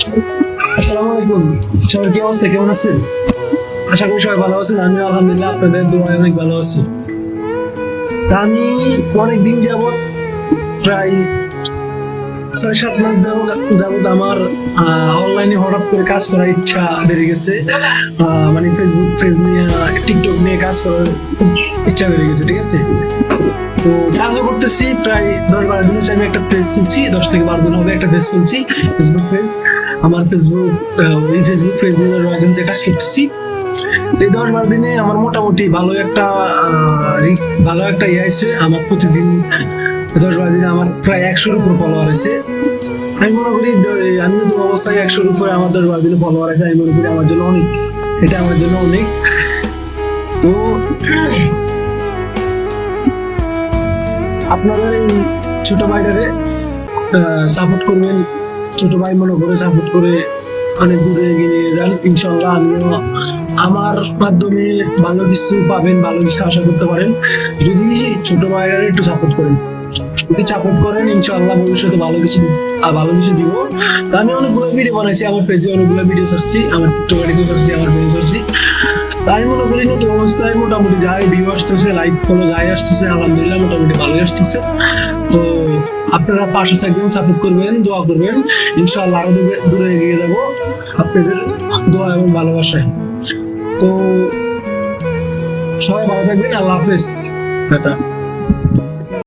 আসসালামু আলাইকুম। সবার কি অবস্থা, কেমন আছেন? আশা করি সবাই ভালো আছেন। আমি আলহামদুলিল্লাহ আপনাদের দোয়ায় অনেক ভালো আছি। তা আমি অনেকদিন যাবত, প্রায় 6-7 মাস যাবত আমার অনলাইনে হঠাৎ করে কাজ করার ইচ্ছা বেড়ে গেছে। মানে ফেসবুক পেজ নিয়ে, টিকটক নিয়ে কাজ করার খুব ইচ্ছা বেড়ে গেছে, ঠিক আছে? তো কাজও করতেছি, প্রায় 10-12 দিন হচ্ছে আমি একটা পেজ খুলছি, 10 থেকে 12 দিন হবে একটা পেজ খুলছি, ফেসবুক পেজ। আমার ফেসবুক, ওই ফেসবুক পেজ নিয়ে 10-12 দিন থেকে কাজ করতেছি। এই 10-12 দিনে আমার মোটামুটি ভালো একটা ইয়ে আছে। আমার প্রতিদিন 10-12 দিনে আমার প্রায় 100-র উপর ফলোয়ার আছে। আমি মনে করি আমি নতুন অবস্থায় 100-র উপরে আমার 10-12 দিনে ফলোয়ার আছে, আমি মনে করি আমার জন্য অনেক, এটা আমার জন্য অনেক। তো আপনাদের এই ছোট ভাইটারে সাপোর্ট করবেন, ছোট ভাই মনে করে সাপোর্ট করে অনেক দূরে এগিয়ে নিয়ে যান। ইনশাল্লাহ আমিও আমার মাধ্যমে ভালো কিছু পাবেন, ভালো কিছু আশা করতে পারেন যদি ছোট ভাইরা একটু সাপোর্ট করেন। যদি সাপোর্ট করেন ইনশাল্লাহ ভবিষ্যতে ভালো কিছু দিব। তা আমি অনেকগুলো ভিডিও বানাইছি, আমার পেজে অনেকগুলো ভিডিও ছাড়ছি, আমার টিকটক আইডিতে ছাড়ছি, আমার পেজে ছাড়ছি। তাই মনে করি নতুন অবস্থায় মোটামুটি যাই ভিউ আসতেছে, লাইক ফলো যাই আসতেছে, আলহামদুলিল্লাহ মোটামুটি ভালোই আসতেছে। তো আপনারা পাশে থাকবেন, সাপোর্ট করবেন, দোয়া করবেন। ইনশাআল্লাহ আরো দূরে এগিয়ে যাব আপনাদের দোয়া এবং ভালোবাসায়। তো সবাই ভালো থাকবেন, আল্লাহ হাফেজ, টাটা।